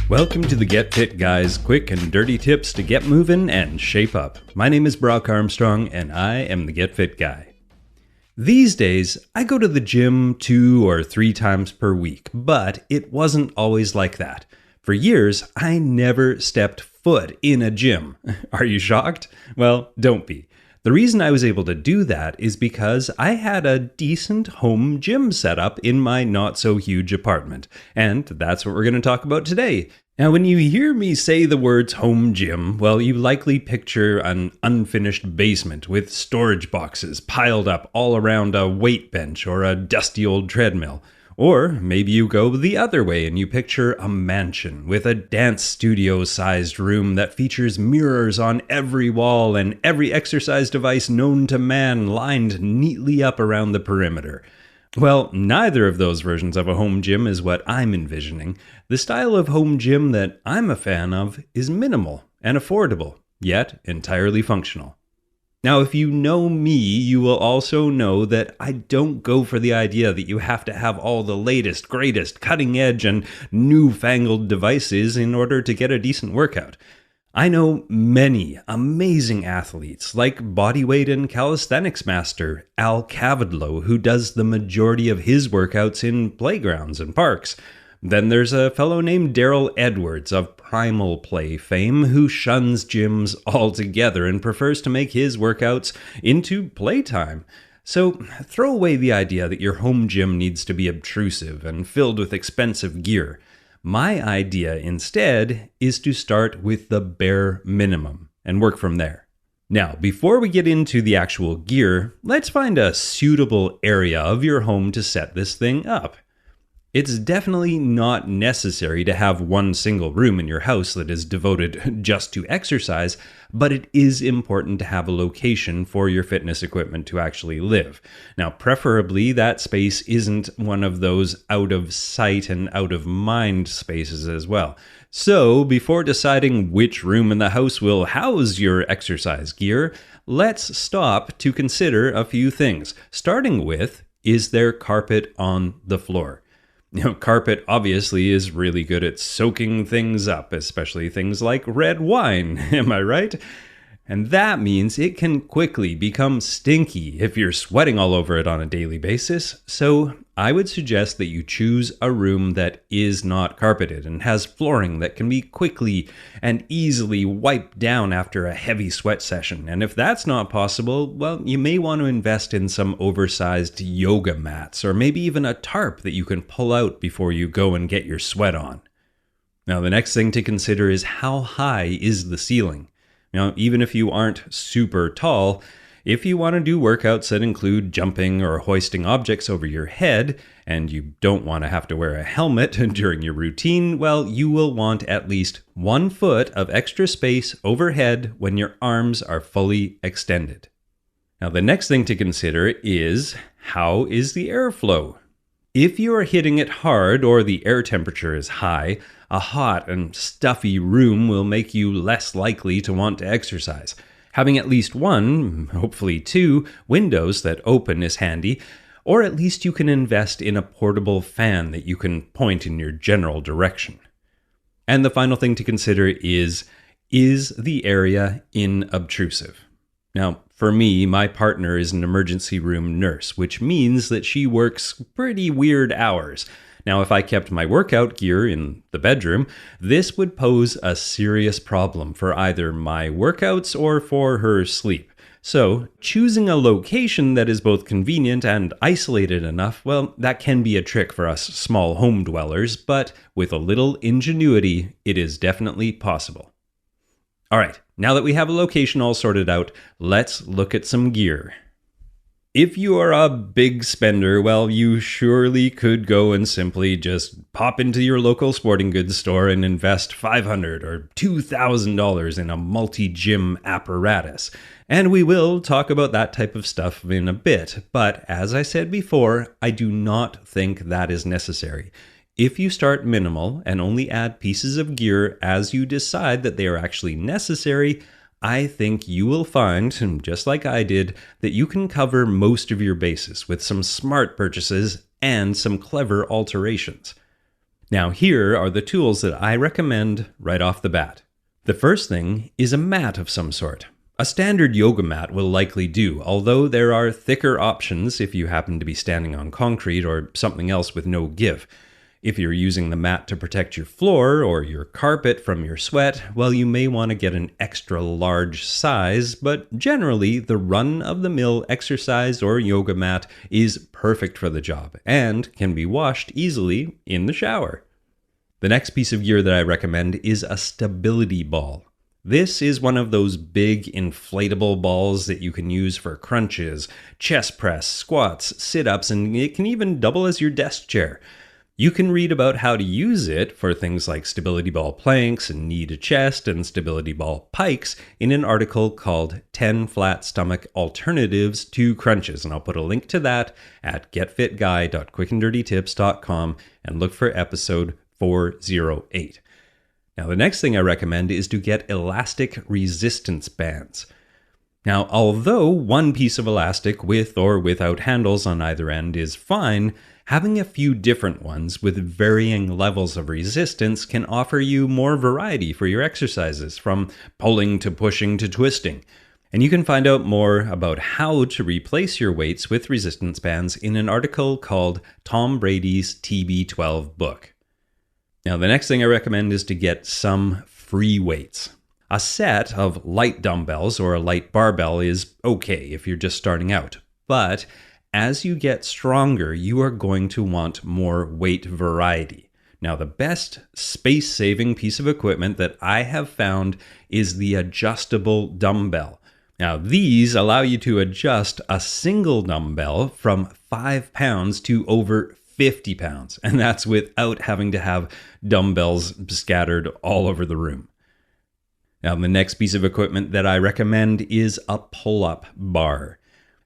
Welcome to the Get Fit Guys, quick and dirty tips to get moving and shape up. My name is Brock Armstrong, and I am the Get Fit Guy. These days, I go to the gym 2 or 3 times per week, but it wasn't always like that. For years, I never stepped foot in a gym. Are you shocked? Well, don't be. The reason I was able to do that is because I had a decent home gym setup in my not-so-huge apartment, and that's what we're going to talk about today. Now, when you hear me say the words home gym, well, you likely picture an unfinished basement with storage boxes piled up all around a weight bench or a dusty old treadmill. Or maybe you go the other way and you picture a mansion with a dance studio-sized room that features mirrors on every wall and every exercise device known to man lined neatly up around the perimeter. Well, neither of those versions of a home gym is what I'm envisioning. The style of home gym that I'm a fan of is minimal and affordable, yet entirely functional. Now, if you know me, you will also know that I don't go for the idea that you have to have all the latest, greatest, cutting edge, and newfangled devices in order to get a decent workout. I know many amazing athletes, like bodyweight and calisthenics master Al Cavadlo, who does the majority of his workouts in playgrounds and parks. Then there's a fellow named Daryl Edwards of Primal Play fame who shuns gyms altogether and prefers to make his workouts into playtime. So throw away the idea that your home gym needs to be obtrusive and filled with expensive gear. My idea instead is to start with the bare minimum and work from there. Now, before we get into the actual gear, let's find a suitable area of your home to set this thing up. It's definitely not necessary to have one single room in your house that is devoted just to exercise, but it is important to have a location for your fitness equipment to actually live. Now, preferably that space isn't one of those out of sight and out of mind spaces as well. So, before deciding which room in the house will house your exercise gear, let's stop to consider a few things, starting with, is there carpet on the floor? Carpet obviously is really good at soaking things up, especially things like red wine, am I right? And that means it can quickly become stinky if you're sweating all over it on a daily basis. So I would suggest that you choose a room that is not carpeted and has flooring that can be quickly and easily wiped down after a heavy sweat session. And if that's not possible, well, you may want to invest in some oversized yoga mats or maybe even a tarp that you can pull out before you go and get your sweat on. Now, the next thing to consider is how high is the ceiling? Even if you aren't super tall, if you want to do workouts that include jumping or hoisting objects over your head, and you don't want to have to wear a helmet during your routine, well, you will want at least 1 foot of extra space overhead when your arms are fully extended. Now, the next thing to consider is, how is the airflow? If you are hitting it hard or the air temperature is high, a hot and stuffy room will make you less likely to want to exercise. Having at least 1, hopefully 2, windows that open is handy, or at least you can invest in a portable fan that you can point in your general direction. And the final thing to consider is the area inobtrusive? Now, for me, my partner is an emergency room nurse, which means that she works pretty weird hours. Now, if I kept my workout gear in the bedroom, this would pose a serious problem for either my workouts or for her sleep. So, choosing a location that is both convenient and isolated enough, well, that can be a trick for us small home dwellers, but with a little ingenuity, it is definitely possible. All right, now that we have a location all sorted out, let's look at some gear. If you are a big spender, well, you surely could go and simply just pop into your local sporting goods store and invest $500 or $2,000 in a multi-gym apparatus. And we will talk about that type of stuff in a bit, but as I said before, I do not think that is necessary. If you start minimal and only add pieces of gear as you decide that they are actually necessary, I think you will find, just like I did, that you can cover most of your bases with some smart purchases and some clever alterations. Now, here are the tools that I recommend right off the bat. The first thing is a mat of some sort. A standard yoga mat will likely do, although there are thicker options if you happen to be standing on concrete or something else with no give. If you're using the mat to protect your floor or your carpet from your sweat, well, you may want to get an extra large size, but generally the run-of-the-mill exercise or yoga mat is perfect for the job and can be washed easily in the shower. The next piece of gear that I recommend is a stability ball. This is one of those big inflatable balls that you can use for crunches, chest press, squats, sit-ups, and it can even double as your desk chair. You can read about how to use it for things like stability ball planks and knee to chest and stability ball pikes in an article called 10 Flat Stomach Alternatives to Crunches. And I'll put a link to that at getfitguy.quickanddirtytips.com and look for episode 408. Now, the next thing I recommend is to get elastic resistance bands. Now, although one piece of elastic with or without handles on either end is fine, having a few different ones with varying levels of resistance can offer you more variety for your exercises, from pulling to pushing to twisting. And you can find out more about how to replace your weights with resistance bands in an article called Tom Brady's TB12 book. Now, the next thing I recommend is to get some free weights. A set of light dumbbells or a light barbell is okay if you're just starting out, but as you get stronger, you are going to want more weight variety. Now, the best space-saving piece of equipment that I have found is the adjustable dumbbell. Now, these allow you to adjust a single dumbbell from 5 pounds to over 50 pounds, and that's without having to have dumbbells scattered all over the room. Now, the next piece of equipment that I recommend is a pull-up bar.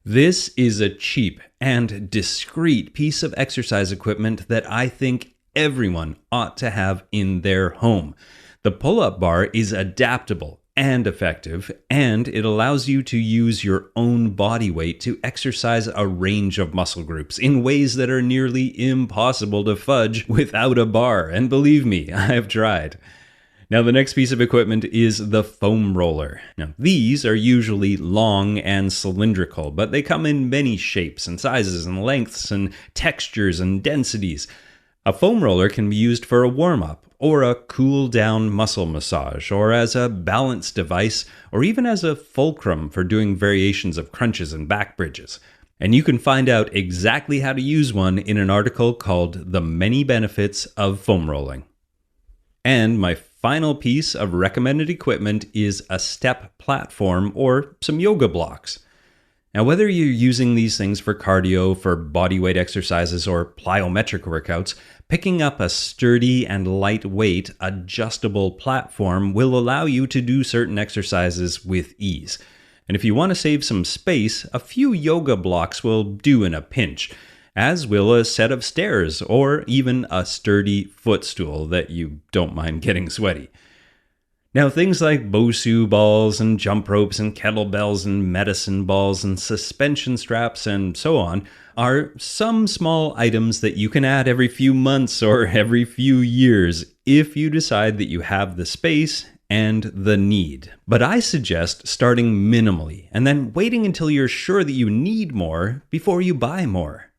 This is a cheap and discreet piece of exercise equipment that I think everyone ought to have in their home. The pull-up bar is adaptable and effective, and it allows you to use your own body weight to exercise a range of muscle groups in ways that are nearly impossible to fudge without a bar. And believe me, I've tried. Now, the next piece of equipment is the foam roller. Now, these are usually long and cylindrical, but they come in many shapes and sizes and lengths and textures and densities. A foam roller can be used for a warm-up, or a cool-down muscle massage, or as a balance device, or even as a fulcrum for doing variations of crunches and back bridges. And you can find out exactly how to use one in an article called The Many Benefits of Foam Rolling. And my final piece of recommended equipment is a step platform or some yoga blocks. Now, whether you're using these things for cardio, for bodyweight exercises, or plyometric workouts, picking up a sturdy and lightweight adjustable platform will allow you to do certain exercises with ease. And if you want to save some space, a few yoga blocks will do in a pinch, as will a set of stairs or even a sturdy footstool that you don't mind getting sweaty. Now, things like Bosu balls and jump ropes and kettlebells and medicine balls and suspension straps and so on are some small items that you can add every few months or every few years if you decide that you have the space and the need. But I suggest starting minimally and then waiting until you're sure that you need more before you buy more.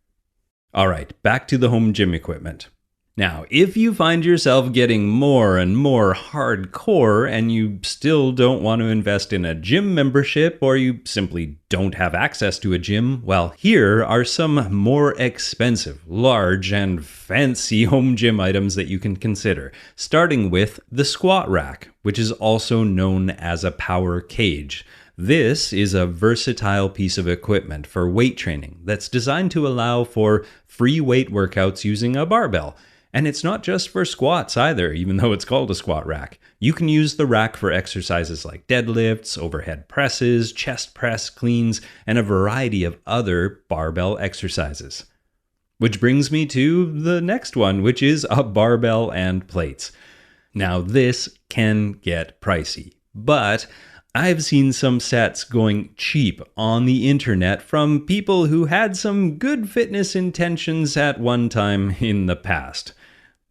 All right, back to the home gym equipment. Now, if you find yourself getting more and more hardcore and you still don't want to invest in a gym membership, or you simply don't have access to a gym, well, here are some more expensive, large, and fancy home gym items that you can consider, starting with the squat rack, which is also known as a power cage. This is a versatile piece of equipment for weight training that's designed to allow for free weight workouts using a barbell. And it's not just for squats either, even though it's called a squat rack. You can use the rack for exercises like deadlifts, overhead presses, chest press, cleans, and a variety of other barbell exercises. Which brings me to the next one, which is a barbell and plates. Now, this can get pricey, but I've seen some sets going cheap on the internet from people who had some good fitness intentions at one time in the past.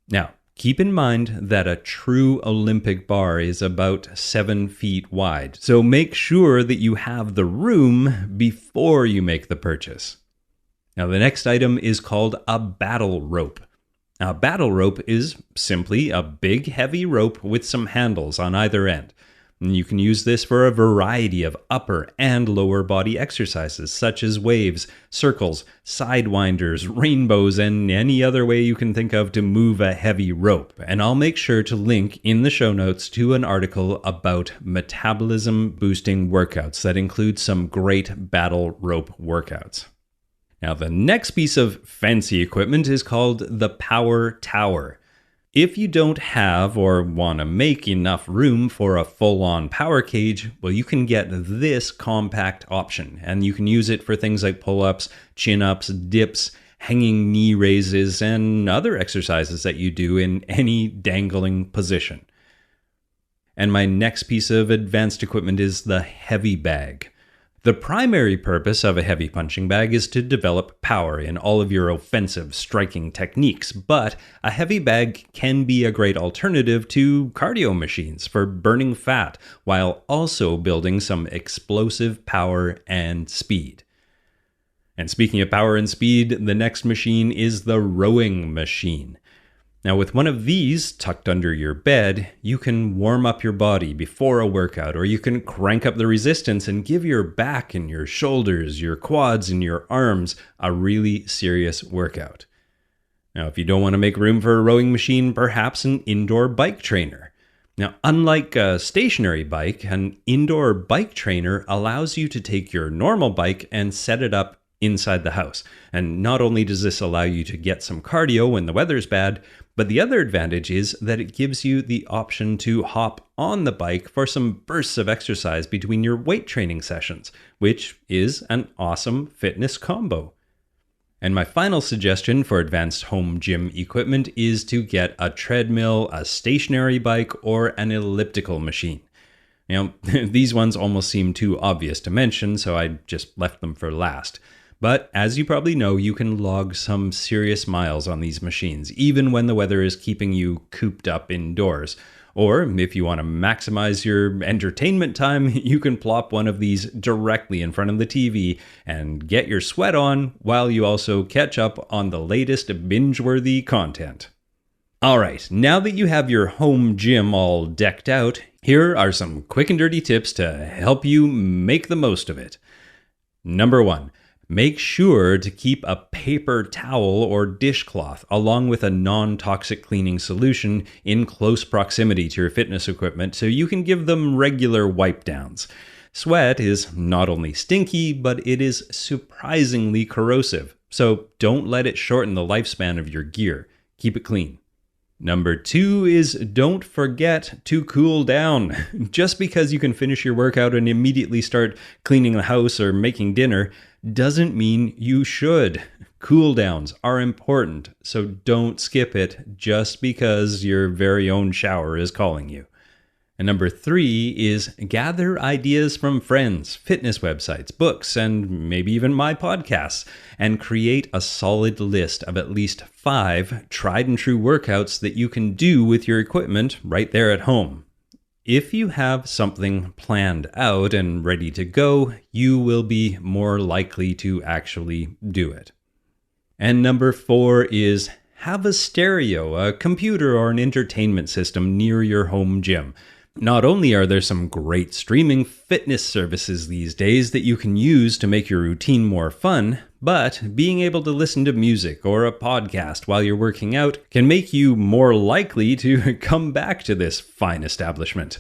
Now, Keep in mind that a true Olympic bar is about 7 feet wide, so make sure that you have the room before you make the purchase. Now, the next item is called a battle rope. A battle rope is simply a big, heavy rope with some handles on either end. And you can use this for a variety of upper and lower body exercises, such as waves, circles, sidewinders, rainbows, and any other way you can think of to move a heavy rope. And I'll make sure to link in the show notes to an article about metabolism boosting workouts that include some great battle rope workouts. Now, the next piece of fancy equipment is called the Power Tower. If you don't have or want to make enough room for a full-on power cage, well, you can get this compact option, and you can use it for things like pull-ups, chin-ups, dips, hanging knee raises, and other exercises that you do in any dangling position. And my next piece of advanced equipment is the heavy bag. The primary purpose of a heavy punching bag is to develop power in all of your offensive striking techniques, but a heavy bag can be a great alternative to cardio machines for burning fat while also building some explosive power and speed. And speaking of power and speed, the next machine is the rowing machine. Now, with one of these tucked under your bed, you can warm up your body before a workout, or you can crank up the resistance and give your back and your shoulders, your quads and your arms a really serious workout. Now, if you don't want to make room for a rowing machine, perhaps an indoor bike trainer. Now, unlike a stationary bike, an indoor bike trainer allows you to take your normal bike and set it up inside the house. And not only does this allow you to get some cardio when the weather's bad, but the other advantage is that it gives you the option to hop on the bike for some bursts of exercise between your weight training sessions, which is an awesome fitness combo. And my final suggestion for advanced home gym equipment is to get a treadmill, a stationary bike, or an elliptical machine. You know, these ones almost seem too obvious to mention, so I just left them for last. But as you probably know, you can log some serious miles on these machines, even when the weather is keeping you cooped up indoors. Or if you want to maximize your entertainment time, you can plop one of these directly in front of the TV and get your sweat on while you also catch up on the latest binge-worthy content. All right, now that you have your home gym all decked out, here are some quick and dirty tips to help you make the most of it. Number 1. Make sure to keep a paper towel or dishcloth along with a non-toxic cleaning solution in close proximity to your fitness equipment so you can give them regular wipe downs. Sweat is not only stinky, but it is surprisingly corrosive, so don't let it shorten the lifespan of your gear. Keep it clean. Number 2 is don't forget to cool down. Just because you can finish your workout and immediately start cleaning the house or making dinner doesn't mean you should. Cool downs are important, so don't skip it just because your very own shower is calling you. And number 3 is gather ideas from friends, fitness websites, books, and maybe even my podcasts, and create a solid list of at least 5 tried and true workouts that you can do with your equipment right there at home. If you have something planned out and ready to go, you will be more likely to actually do it. And number 4 is have a stereo, a computer, or an entertainment system near your home gym. Not only are there some great streaming fitness services these days that you can use to make your routine more fun, but being able to listen to music or a podcast while you're working out can make you more likely to come back to this fine establishment.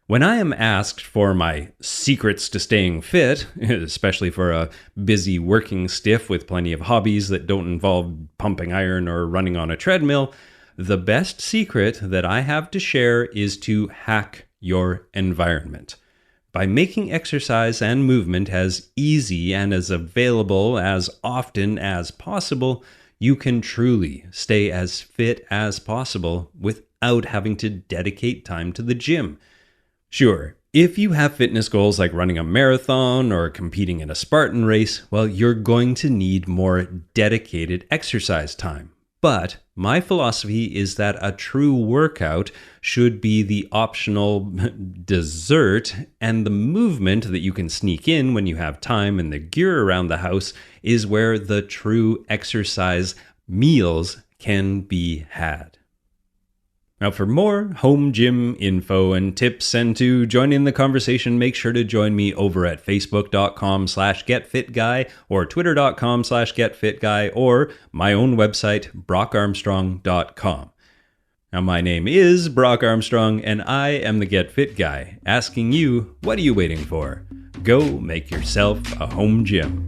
When I am asked for my secrets to staying fit, especially for a busy working stiff with plenty of hobbies that don't involve pumping iron or running on a treadmill, the best secret that I have to share is to hack your environment. By making exercise and movement as easy and as available as often as possible, you can truly stay as fit as possible without having to dedicate time to the gym. Sure, if you have fitness goals like running a marathon or competing in a Spartan race, well, you're going to need more dedicated exercise time. But my philosophy is that a true workout should be the optional dessert, and the movement that you can sneak in when you have time and the gear around the house is where the true exercise meals can be had. Now, for more home gym info and tips and to join in the conversation, make sure to join me over at facebook.com/getfitguy or twitter.com/getfitguy or my own website, brockarmstrong.com. Now, my name is Brock Armstrong, and I am the Get Fit Guy, asking you, what are you waiting for? Go make yourself a home gym.